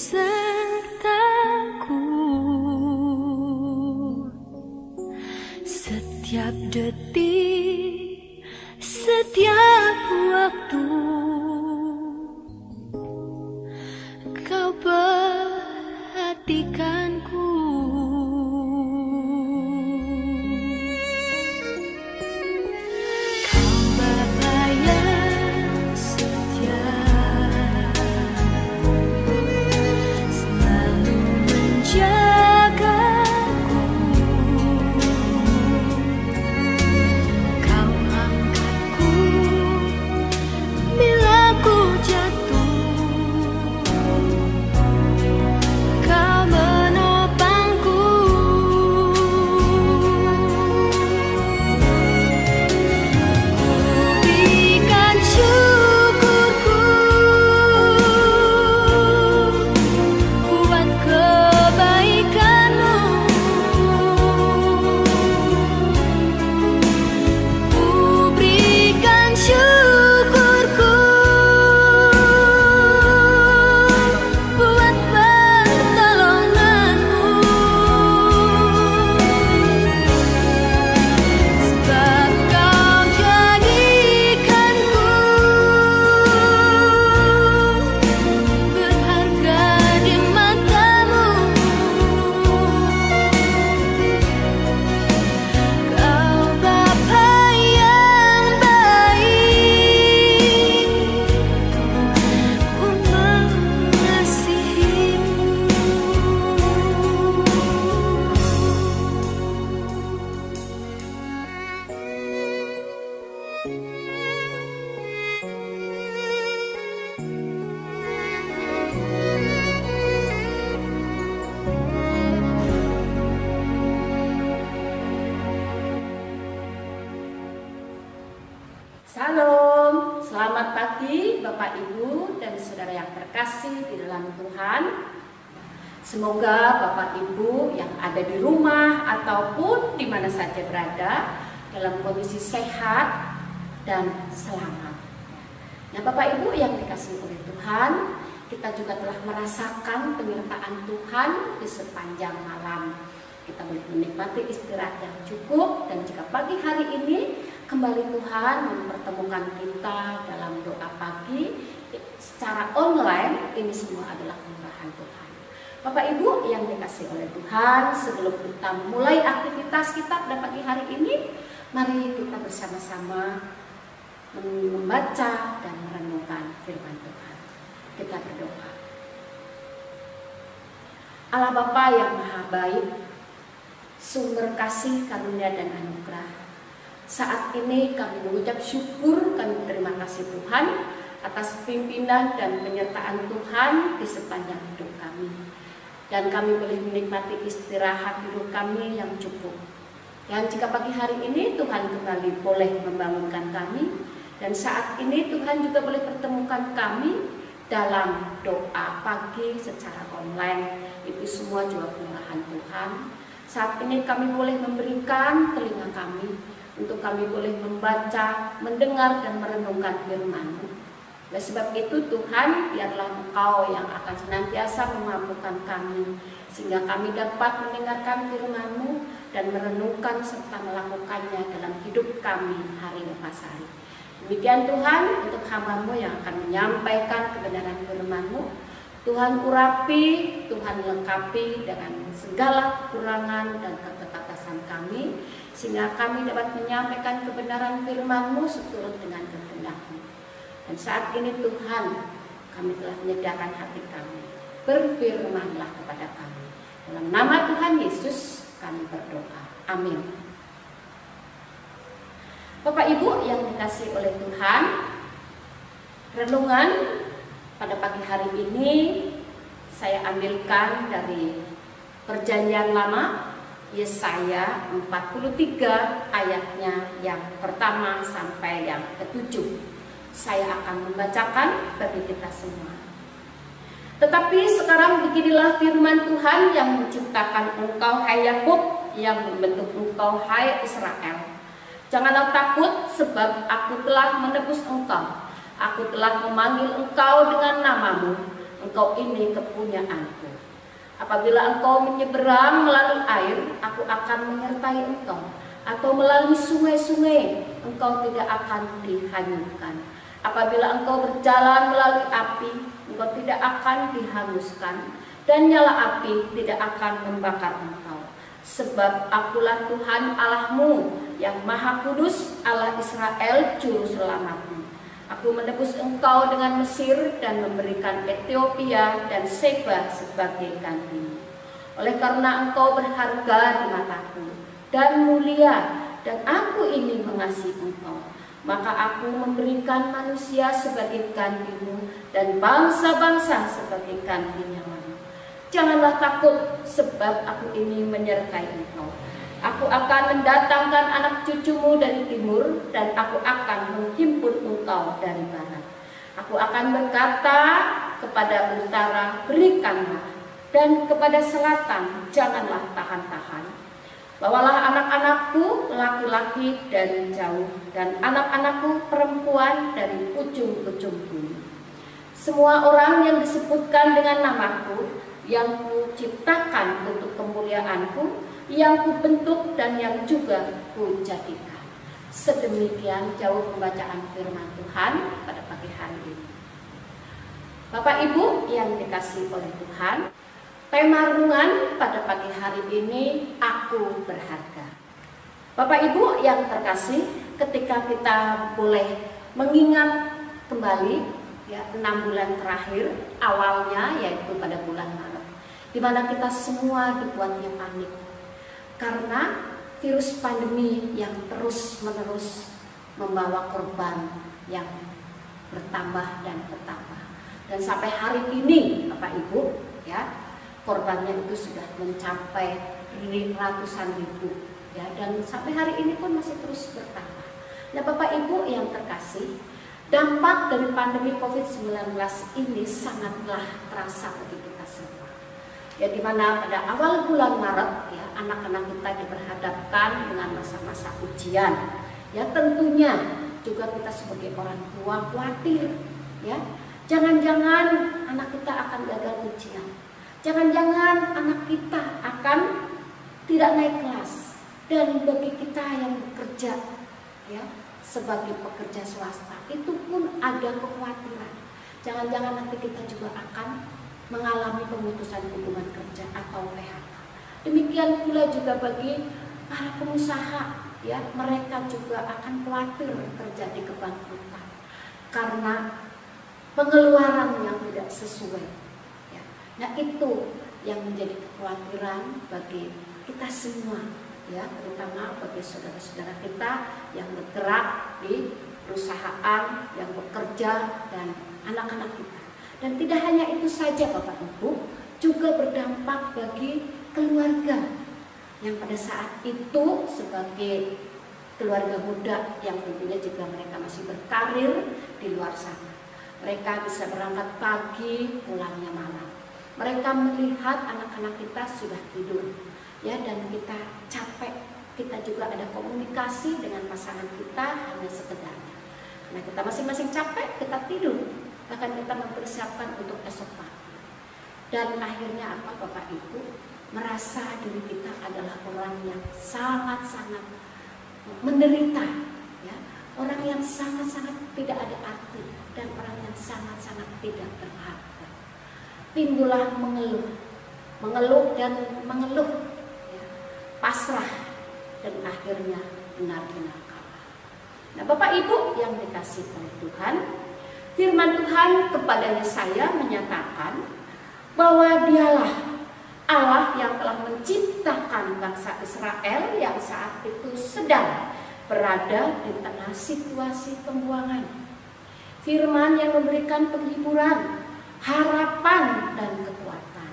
sertaku setiap detik, setiap waktu. Kau perhatikanku, kau Bapa yang setia, selalu menjagaku. Kau angkatku bila ku jatuh. Kau menopangku, ku berikan syukurku buat kebaikanmu. Ku berikan syukurku buat pertolonganmu, sebab kau jadikanku berharga di matamu. Kau Bapa yang baik, ku mengasihimu. Salam, selamat pagi Bapak Ibu dan saudara yang terkasih di dalam Tuhan. Semoga Bapak Ibu yang ada di rumah ataupun di mana saja berada dalam kondisi sehat dan selamat. Nah, Bapak Ibu yang dikasihi oleh Tuhan, kita juga telah merasakan penyertaan Tuhan di sepanjang malam. Kita boleh menikmati istirahat yang cukup, dan jika pagi hari ini kembali Tuhan mempertemukan kita dalam doa pagi secara online, ini semua adalah kemurahan Tuhan. Bapak Ibu yang dikasihi oleh Tuhan, sebelum kita mulai aktivitas kita pada pagi hari ini, mari kita bersama-sama membaca dan merenungkan firman Tuhan. Kita berdoa. Allah Bapa yang Maha Baik, sumber kasih, karunia dan anugerah, saat ini kami mengucap syukur, kami berterima kasih Tuhan atas pimpinan dan penyertaan Tuhan di sepanjang hidup kami. Dan kami boleh menikmati istirahat hidup kami yang cukup. Dan jika pagi hari ini Tuhan kembali boleh membangunkan kami, dan saat ini Tuhan juga boleh pertemukan kami dalam doa pagi secara online, itu semua juga kemurahan Tuhan. Saat ini kami boleh memberikan telinga kami untuk kami boleh membaca, mendengar dan merenungkan firman-Mu. Oleh sebab itu Tuhan, biarlah Engkau yang akan senantiasa memampukan kami, sehingga kami dapat mendengarkan firman-Mu dan merenungkan serta melakukannya dalam hidup kami hari lepas hari. Demikian Tuhan, untuk hamba-Mu yang akan menyampaikan kebenaran firman-Mu, Tuhan urapi, Tuhan lengkapi dengan segala kekurangan dan keterbatasan kami, sehingga kami dapat menyampaikan kebenaran firman-Mu seturut dengan kehendak-Mu. Dan saat ini Tuhan, kami telah menyediakan hati kami. Berfirmanlah kepada kami. Dalam nama Tuhan Yesus kami berdoa. Amin. Bapak Ibu yang dikasihi oleh Tuhan, renungan pada pagi hari ini saya ambilkan dari Perjanjian Lama, Yesaya 43 ayatnya yang pertama sampai yang ke-7. Saya akan membacakan bagi kita semua. Tetapi sekarang beginilah firman Tuhan yang menciptakan engkau hai Yakub, yang membentuk engkau hai Israel. Janganlah takut, sebab aku telah menebus engkau. Aku telah memanggil engkau dengan namamu. engkau ini kepunyaanku. Apabila engkau menyeberang melalui air, aku akan menyertai engkau. Atau melalui sungai-sungai, engkau tidak akan dihanyutkan. Apabila engkau berjalan melalui api, engkau tidak akan dihanguskan. Dan nyala api tidak akan membakar engkau. Sebab akulah Tuhan Allahmu yang Maha Kudus, Allah Israel, Juru Selamatmu. Aku menebus engkau dengan Mesir dan memberikan Ethiopia dan Seba sebagai gantimu. Oleh karena engkau berharga di mataku dan mulia, dan aku ini mengasihi engkau, maka aku memberikan manusia sebagai gantimu dan bangsa-bangsa sebagai gantinya. Janganlah takut, sebab aku ini menyertai engkau. Aku akan mendatangkan anak cucumu dari timur, dan aku akan menghimpun engkau dari barat. Aku akan berkata kepada utara, berikanlah, dan kepada selatan, janganlah tahan-tahan. Bawalah anak-anakku laki-laki dari jauh, dan anak-anakku perempuan dari ujung-ujung bumi. Semua orang yang disebutkan dengan namaku, yang kuciptakan untuk kemuliaanku, yang kubentuk dan yang juga kujadikan. Sedemikian jauh pembacaan firman Tuhan pada pagi hari ini. Bapak Ibu yang dikasihi oleh Tuhan, tema renungan pada pagi hari ini, aku berharga. Bapak Ibu yang terkasih, ketika kita boleh mengingat kembali 6 bulan terakhir awalnya, yaitu pada bulan Maret, di mana kita semua dibuatnya panik karena virus pandemi yang terus-menerus membawa korban yang bertambah dan bertambah. Dan sampai hari ini, Bapak Ibu, ya, korbannya itu sudah mencapai ratusan ribu, ya, dan sampai hari ini pun masih terus bertambah. Nah, Bapak Ibu yang terkasih, dampak dari pandemi COVID-19 ini sangatlah terasa bagi kita semua. Ya, dimana pada awal bulan Maret, ya, anak-anak kita diperhadapkan dengan masa-masa ujian. Ya, tentunya juga kita sebagai orang tua khawatir, ya, jangan-jangan anak kita akan gagal ujian, jangan-jangan anak kita akan tidak naik kelas. Dan bagi kita yang bekerja, ya, sebagai pekerja swasta, itu pun ada kekhawatiran. Jangan-jangan nanti kita juga akan mengalami pemutusan hubungan kerja atau PHK. Demikian pula juga bagi para pengusaha, ya, mereka juga akan khawatir terjadi kebangkrutan karena pengeluaran yang tidak sesuai. Ya. Nah, itu yang menjadi kekhawatiran bagi kita semua, ya, terutama bagi saudara-saudara kita yang bergerak di perusahaan, yang bekerja, dan anak-anak kita. Dan tidak hanya itu saja, Bapak Ibu, juga berdampak bagi keluarga yang pada saat itu sebagai keluarga muda yang tentunya juga mereka masih berkarir di luar sana. Mereka bisa berangkat pagi, pulangnya malam. Mereka melihat anak-anak kita sudah tidur, ya, dan kita capek. Kita juga ada komunikasi dengan pasangan kita hanya sekedarnya. Karena kita masing-masing capek, kita tidur. Bahkan kita mempersiapkan untuk esok pagi. Dan akhirnya apa, Bapak Ibu? Merasa diri kita adalah orang yang sangat-sangat menderita, ya, orang yang sangat-sangat tidak ada arti, dan orang yang sangat-sangat tidak berharga. Timbullah mengeluh dan mengeluh, ya, pasrah, dan akhirnya benar-benar kalah. Nah, Bapak Ibu yang dikasihi oleh Tuhan, firman Tuhan kepada Yesaya menyatakan bahwa Dialah Allah yang telah menciptakan bangsa Israel yang saat itu sedang berada di tengah situasi pembuangan. Firman yang memberikan penghiburan, harapan, dan kekuatan.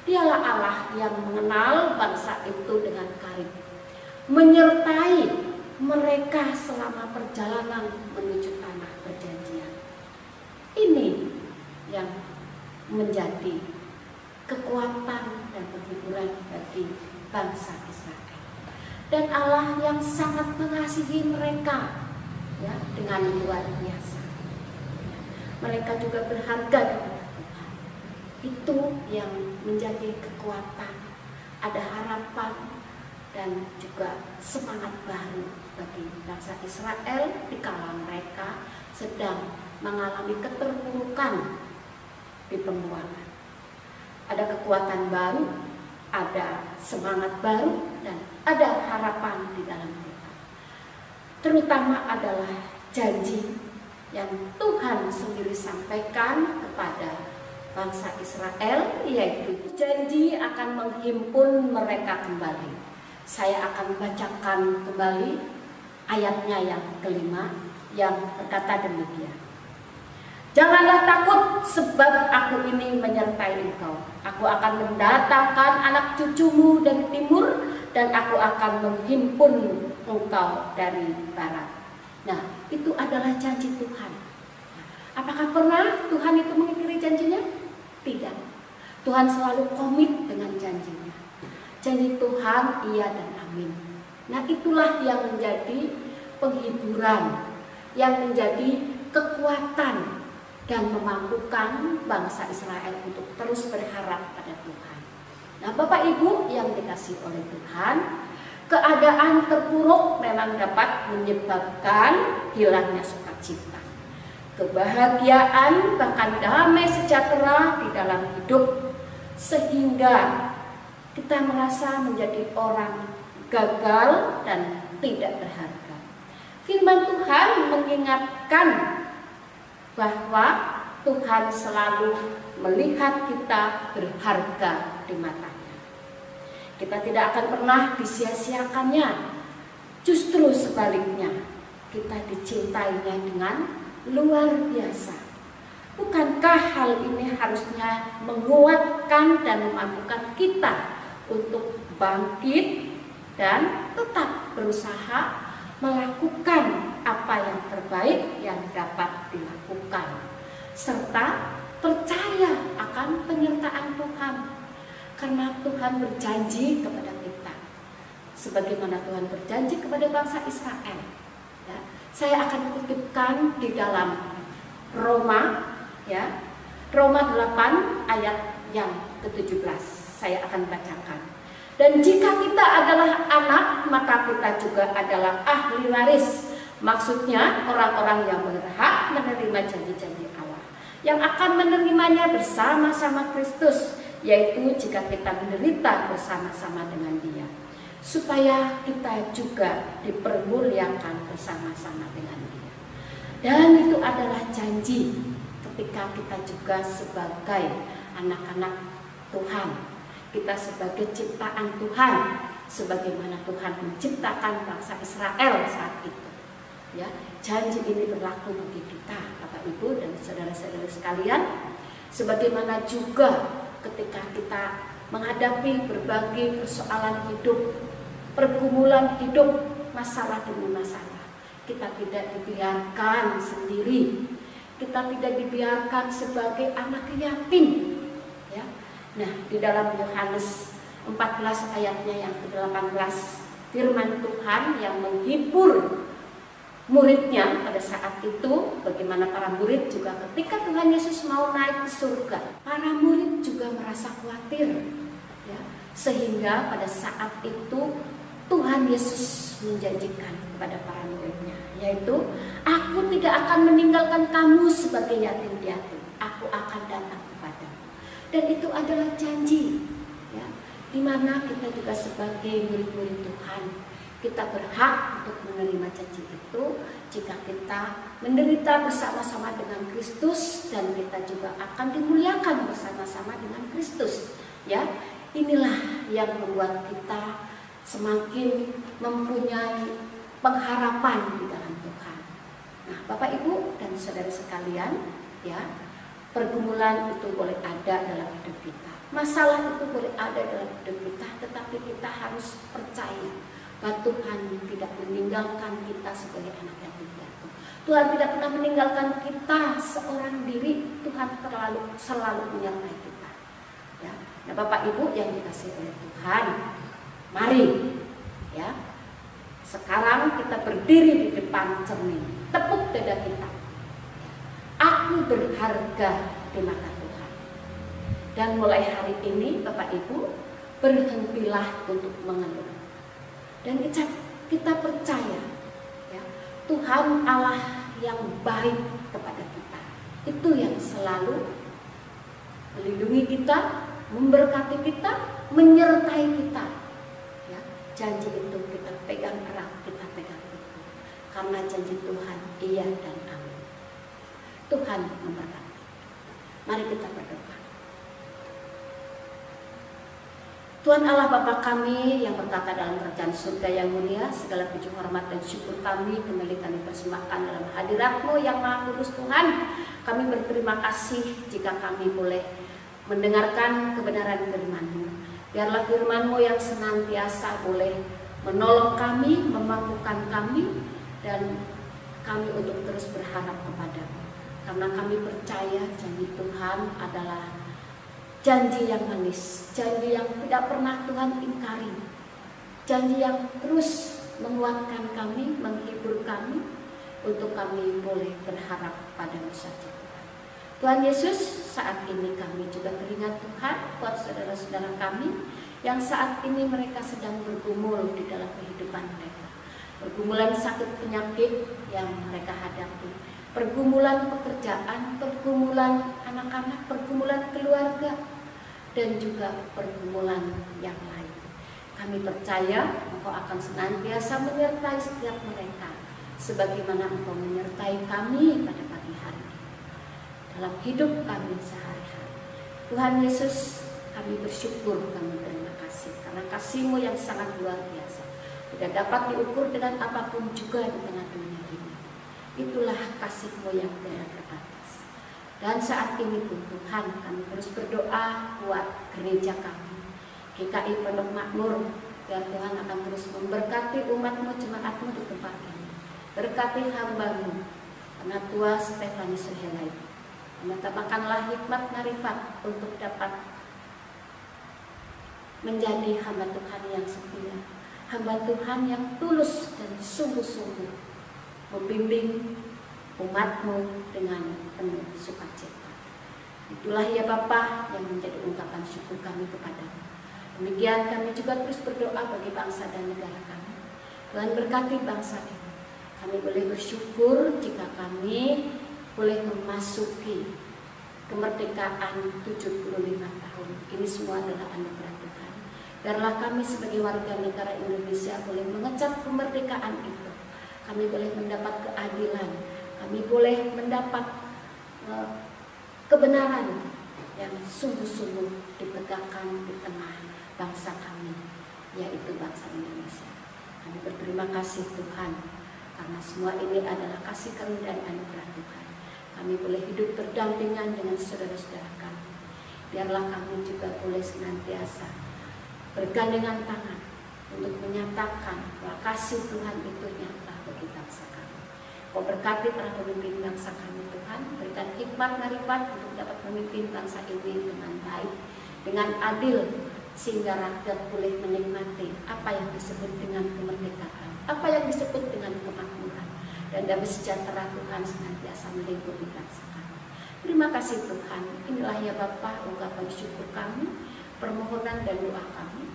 Dialah Allah yang mengenal bangsa itu dengan karib, menyertai mereka selama perjalanan menuju tanah perjanjian. Ini yang menjadi kekuatan dan penghiburan bagi bangsa Israel. Dan Allah yang sangat mengasihi mereka, ya, dengan luar biasa. Mereka juga berharga kepada Tuhan. itu yang menjadi kekuatan, ada harapan dan juga semangat baru bagi bangsa Israel di kala mereka sedang mengalami keterpurukan di pembuangan. Ada kekuatan baru, ada semangat baru, dan ada harapan di dalam Tuhan. Terutama adalah janji yang Tuhan sendiri sampaikan kepada bangsa Israel, yaitu janji akan menghimpun mereka kembali. Saya akan bacakan kembali ayatnya yang kelima yang berkata demikian. Janganlah takut, sebab aku ini menyertai engkau. Aku akan mendatangkan anak cucumu dari timur, dan aku akan menghimpun engkau dari barat. Nah, itu adalah janji Tuhan. Apakah pernah Tuhan itu mengingkari janjinya? Tidak. Tuhan selalu komit dengan janjinya. Janji Tuhan iya dan amin. Nah, itulah yang menjadi penghiburan, yang menjadi kekuatan dan memampukan bangsa Israel untuk terus berharap pada Tuhan. Nah, Bapak Ibu yang dikasihi oleh Tuhan, keadaan terpuruk memang dapat menyebabkan hilangnya sukacita, kebahagiaan, bahkan damai sejahtera di dalam hidup, sehingga kita merasa menjadi orang gagal dan tidak berharga. Firman Tuhan mengingatkan bahwa Tuhan selalu melihat kita berharga di matanya. Kita tidak akan pernah disia-siakannya. Justru sebaliknya, kita dicintainya dengan luar biasa. Bukankah hal ini harusnya menguatkan dan memampukan kita untuk bangkit dan tetap berusaha melakukan apa yang terbaik yang dapat dilakukan, serta percaya akan penyertaan Tuhan, karena Tuhan berjanji kepada kita sebagaimana Tuhan berjanji kepada bangsa Israel. Ya, saya akan kutipkan di dalam Roma, ya, Roma 8 ayat yang ke-17. Saya akan bacakan. Dan jika kita adalah anak, maka kita juga adalah ahli waris. Maksudnya orang-orang yang berhak menerima janji-janji Allah, yang akan menerimanya bersama-sama Kristus, yaitu jika kita menderita bersama-sama dengan Dia, supaya kita juga dipermuliakan bersama-sama dengan Dia. Dan itu adalah janji ketika kita juga sebagai anak-anak Tuhan, kita sebagai ciptaan Tuhan, sebagaimana Tuhan menciptakan bangsa Israel saat itu. Ya, janji ini berlaku bagi kita, Bapak Ibu dan saudara-saudara sekalian, sebagaimana juga ketika kita menghadapi berbagai persoalan hidup, pergumulan hidup, masalah demi masalah, kita tidak dibiarkan sendiri, kita tidak dibiarkan sebagai anak yatim. Ya. Nah, di dalam Yohanes 14 ayatnya yang ke-18, firman Tuhan yang menghibur muridnya pada saat itu, bagaimana para murid juga ketika Tuhan Yesus mau naik ke surga, para murid juga merasa khawatir, ya, sehingga pada saat itu Tuhan Yesus menjanjikan kepada para muridnya, yaitu, aku tidak akan meninggalkan kamu sebagai yatim piatu, aku akan datang kepadamu. Dan itu adalah janji, ya, di mana kita juga sebagai murid-murid Tuhan, kita berhak untuk menerima janji itu jika kita menderita bersama-sama dengan Kristus, dan kita juga akan dimuliakan bersama-sama dengan Kristus. Ya, inilah yang membuat kita semakin mempunyai pengharapan di dalam Tuhan. Nah, Bapak Ibu dan saudara sekalian, ya, pergumulan itu boleh ada dalam hidup kita, masalah itu boleh ada dalam hidup kita, tetapi kita harus percaya bahwa Tuhan tidak meninggalkan kita sebagai anak yatim piatu. Tuhan tidak pernah meninggalkan kita seorang diri. Tuhan selalu menyertai kita. Ya. Nah, Bapak Ibu yang dikasihi oleh Tuhan, mari, ya, sekarang kita berdiri di depan cermin, tepuk dada kita. Aku berharga di mata Tuhan. Dan mulai hari ini Bapak Ibu, berhentilah untuk mengeluh. Dan kita percaya ya, Tuhan Allah yang baik kepada kita. Itu yang selalu melindungi kita, memberkati kita, menyertai kita. Ya, janji itu kita pegang erat, kita pegang teguh. Karena janji Tuhan iya dan amin. Tuhan memberkati. Mari kita berdoa. Tuhan Allah Bapa kami yang berkata dalam kerajaan surga yang mulia, segala puji hormat dan syukur kami kembali kami persembahkan dalam hadirat-Mu yang Maha Kudus Tuhan. Kami berterima kasih jika kami boleh mendengarkan kebenaran firman-Mu. Biarlah firman-Mu yang senantiasa boleh menolong kami, memampukan kami, dan kami untuk terus berharap kepada-Mu. Karena kami percaya janji Tuhan adalah janji yang manis, janji yang tidak pernah Tuhan ingkari, janji yang terus menguatkan kami, menghibur kami, untuk kami boleh berharap pada-Mu saja. Tuhan Yesus, saat ini kami juga teringat Tuhan buat saudara-saudara kami yang saat ini mereka sedang bergumul di dalam kehidupan mereka. Pergumulan sakit penyakit yang mereka hadapi, pergumulan pekerjaan, pergumulan anak-anak, pergumulan keluarga, dan juga pergumulan yang lain. Kami percaya Engkau akan senantiasa menyertai setiap mereka, sebagaimana Engkau menyertai kami pada pagi hari ini dalam hidup kami sehari-hari. Tuhan Yesus, kami bersyukur, kami terima kasih karena kasih-Mu yang sangat luar biasa, tidak dapat diukur dengan apapun juga di tengah dunia ini. Itulah kasih-Mu yang tidak terbatas. Dan saat ini pun Tuhan, kami terus berdoa buat gereja kami, GKI Pondok Makmur, biar Tuhan akan terus memberkati umat-Mu, jemaat-Mu di tempat ini. Berkati hamba-Mu, Penatua Stefanus Suhelai. Menambahkanlah hikmat marifat untuk dapat menjadi hamba Tuhan yang setia, hamba Tuhan yang tulus dan sungguh-sungguh membimbing umat-Mu dengan penuh sukacita. Itulah ya Bapa yang menjadi ungkapan syukur kami kepada-Mu. Demikian kami juga terus berdoa bagi bangsa dan negara kami. Tuhan berkati bangsa ini. Kami boleh bersyukur jika kami boleh memasuki kemerdekaan 75 tahun. Ini semua adalah anugerah Tuhan. Biarlah kami sebagai warga negara Indonesia boleh mengecap kemerdekaan itu. Kami boleh mendapat keadilan. Kami boleh mendapat kebenaran yang sungguh-sungguh ditegakkan di tengah bangsa kami, yaitu bangsa Indonesia. Kami berterima kasih Tuhan, karena semua ini adalah kasih karunia dan anugerah Tuhan. Kami boleh hidup berdampingan dengan saudara-saudara kami. Biarlah kami juga boleh senantiasa bergandengan tangan untuk menyatakan bahwa kasih Tuhan itu nyata bagi bangsa kami. Kau berkati para pemimpin bangsa kami Tuhan, berikan hikmat marifat untuk dapat memimpin bangsa ini dengan baik, dengan adil, sehingga rakyat boleh menikmati apa yang disebut dengan kemerdekaan, apa yang disebut dengan kemakmuran, dan damai sejahtera Tuhan senantiasa melingkupi bangsa kami. Terima kasih Tuhan. Inilah ya Bapa ungkapan syukur kami, permohonan dan doa kami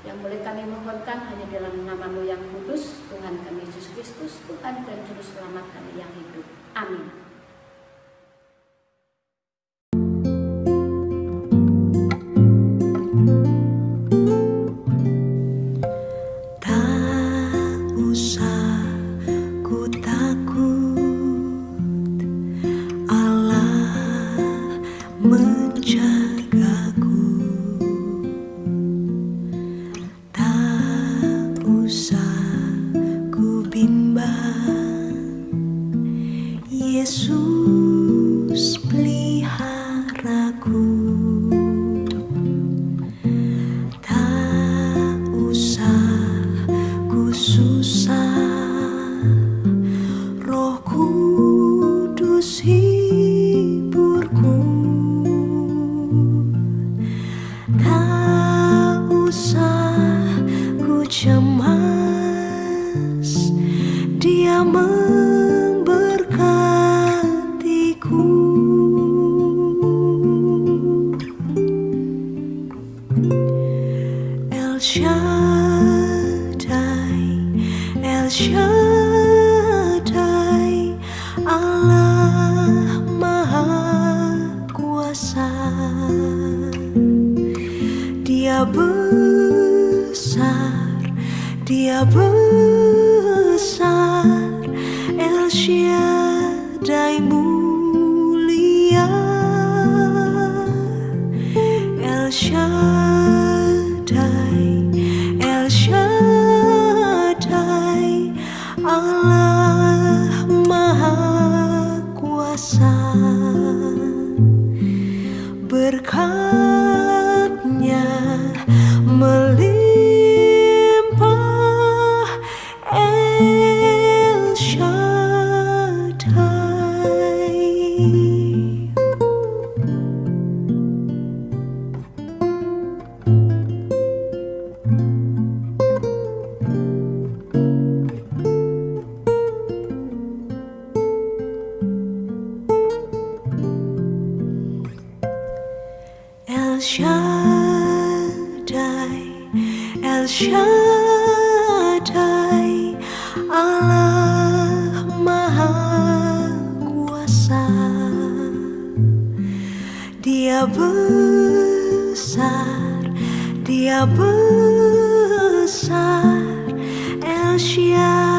yang boleh kami mohonkan hanya dalam nama-Mu yang kudus, Tuhan kami Yesus Kristus, Tuhan dan Juru Selamat kami yang hidup. Amin. El Shaddai, El Shaddai, Allah Maha Kuasa. Dia besar, Dia besar, El Shaddai mulia, El Shaddai, El Shaddai, Allah Maha Kuasa. Berkat-Nya melimpah, El Shaddai. El Shaddai, El Shaddai, Allah Maha Kuasa. Dia besar, Dia besar, El Shaddai.